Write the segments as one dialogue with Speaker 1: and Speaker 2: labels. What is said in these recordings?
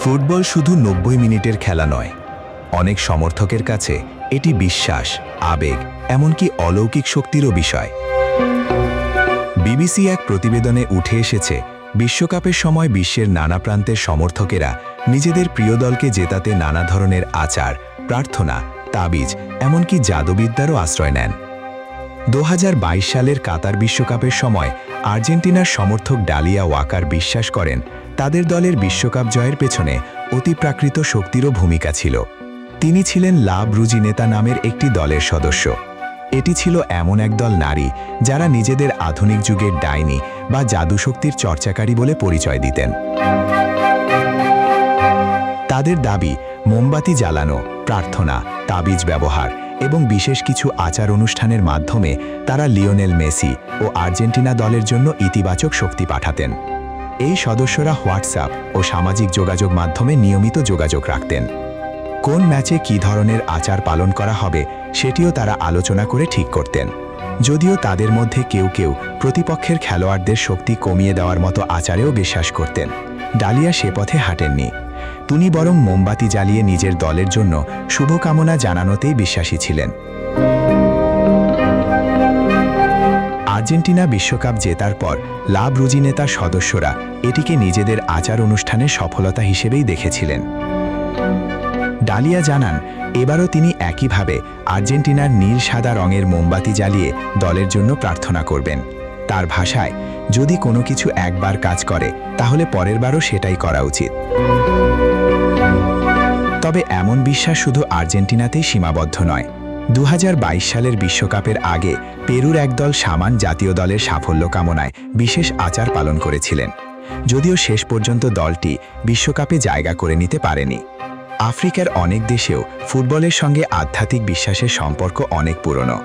Speaker 1: Football শুধু ৯০ মিনিটের খেলা নয়, অনেক সমর্থকের কাছে এটি বিশ্বাস, আবেগ, এমনকি অলৌকিক শক্তিরও বিষয়। বিবিসি এক প্রতিবেদনে উঠে এসেছে, বিশ্বকাপের সময় বিশ্বের নানা প্রান্তের সমর্থকেরা নিজেদের প্রিয় দলকে জেতাতে নানা ধরনের আচার, প্রার্থনা, তাবিজ, এমনকি জাদুবিদ্যারও আশ্রয় নেন। ২০২২ সালের কাতার বিশ্বকাপের সময় আর্জেন্টিনার সমর্থক ডালিয়া ওয়াকার বিশ্বাস করেন তাদের দলের বিশ্বকাপ জয়ের পেছনে অতিপ্রাকৃত শক্তিরও ভূমিকা ছিল। তিনি ছিলেন লা ব্রুজিনেতা নামের একটি দলের সদস্য। এটি ছিল এমন একদল নারী যারা নিজেদের আধুনিক যুগের ডাইনি বা জাদুশক্তির চর্চাকারী বলে পরিচয় দিতেন। তাদের দাবি, মোমবাতি জ্বালানো, প্রার্থনা, তাবিজ ব্যবহার এবং বিশেষ কিছু আচার অনুষ্ঠানের মাধ্যমে তারা লিওনেল মেসি ও আর্জেন্টিনা দলের জন্য ইতিবাচক শক্তি পাঠাতেন। এই সদস্যরা হোয়াটসঅ্যাপ ও সামাজিক যোগাযোগ মাধ্যমে নিয়মিত যোগাযোগ রাখতেন। কোন ম্যাচে কী ধরনের আচার পালন করা হবে সেটিও তারা আলোচনা করে ঠিক করতেন। যদিও তাদের মধ্যে কেউ কেউ প্রতিপক্ষের খেলোয়াড়দের শক্তি কমিয়ে দেওয়ার মতো আচারেও বিশ্বাস করতেন, ডালিয়া সে পথে হাঁটেননি। তিনি বরং মোমবাতি জ্বালিয়ে নিজের দলের জন্য শুভকামনা জানানোতেই বিশ্বাসী ছিলেন। আর্জেন্টিনা বিশ্বকাপ জেতার পর লা ব্রুজিনেতার সদস্যরা এটিকে নিজেদের আচার অনুষ্ঠানের সফলতা হিসেবেই দেখেছিলেন। ডালিয়া জানান, এবারও তিনি একইভাবে আর্জেন্টিনার নীল সাদা রঙের মোমবাতি জ্বালিয়ে দলের জন্য প্রার্থনা করবেন। তার ভাষায়, যদি কোনো কিছু একবার কাজ করে তাহলে পরের বারও সেটাই করা উচিত। তবে এমন বিশ্বাস শুধু আর্জেন্টিনাতেই সীমাবদ্ধ নয়। ২০২২ সালের বিশ্বকাপের আগে পেরুর একদল শামান জাতীয় দলের সাফল্য কামনায় বিশেষ আচার পালন করেছিলেন, যদিও শেষ পর্যন্ত দলটি বিশ্বকাপে জায়গা করে নিতে পারেনি। আফ্রিকার অনেক দেশেও ফুটবলের সঙ্গে আধ্যাত্মিক বিশ্বাসের সম্পর্ক অনেক পুরনো।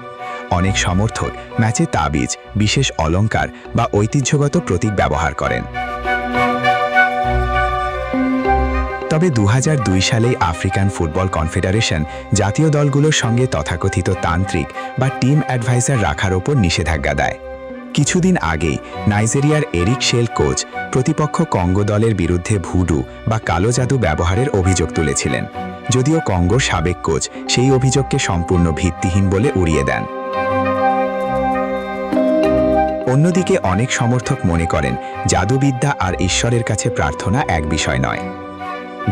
Speaker 1: অনেক সমর্থক ম্যাচে তাবিজ, বিশেষ অলংকার বা ঐতিহ্যগত প্রতীক ব্যবহার করেন। তবে ২০০২ সালেই আফ্রিকান ফুটবল কনফেডারেশন জাতীয় দলগুলোর সঙ্গে তথাকথিত তান্ত্রিক বা টিম অ্যাডভাইজার রাখার ওপর নিষেধাজ্ঞা দেয়। কিছুদিন আগেই নাইজেরিয়ার এরিক শেল কোচ প্রতিপক্ষ কঙ্গো দলের বিরুদ্ধে ভুডু বা কালো জাদু ব্যবহারের অভিযোগ তুলেছিলেন, যদিও কঙ্গোর সাবেক কোচ সেই অভিযোগকে সম্পূর্ণ ভিত্তিহীন বলে উড়িয়ে দেন। অন্যদিকে অনেক সমর্থক মনে করেন জাদুবিদ্যা আর ঈশ্বরের কাছে প্রার্থনা এক বিষয় নয়।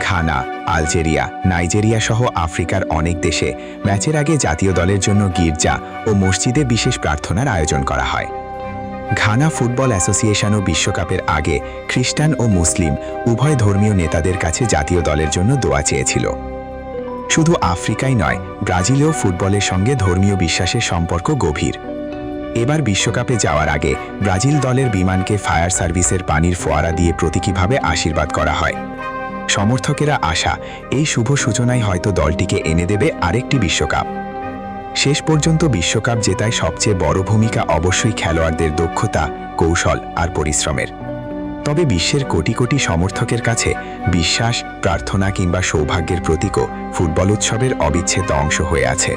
Speaker 1: ঘানা, আলজেরিয়া, নাইজেরিয়া সহ আফ্রিকার অনেক দেশে ম্যাচের আগে জাতীয় দলের জন্য গির্জা ও মসজিদে বিশেষ প্রার্থনার আয়োজন করা হয়। ঘানা ফুটবল অ্যাসোসিয়েশনও বিশ্বকাপের আগে খ্রিস্টান ও মুসলিম উভয় ধর্মীয় নেতাদের কাছে জাতীয় দলের জন্য দোয়া চেয়েছিল। শুধু আফ্রিকাই নয়, ব্রাজিলেও ফুটবলের সঙ্গে ধর্মীয় বিশ্বাসের সম্পর্ক গভীর। এবার বিশ্বকাপে যাওয়ার আগে ব্রাজিল দলের বিমানকে ফায়ার সার্ভিসের পানির ফোয়ারা দিয়ে প্রতীকীভাবে আশীর্বাদ করা হয়। সমর্থকেরা আশা, এই শুভ সূচনাই হয়তো দলটিকে এনে দেবে আরেকটি বিশ্বকাপ। শেষ পর্যন্ত বিশ্বকাপ জেতায় সবচেয়ে বড় ভূমিকা অবশ্যই খেলোয়াড়দের দক্ষতা, কৌশল আর পরিশ্রমের। তবে বিশ্বের কোটি কোটি সমর্থকের কাছে বিশ্বাস, প্রার্থনা কিংবা সৌভাগ্যের প্রতীকও ফুটবল উৎসবের অবিচ্ছেদ্য অংশ হয়ে আছে।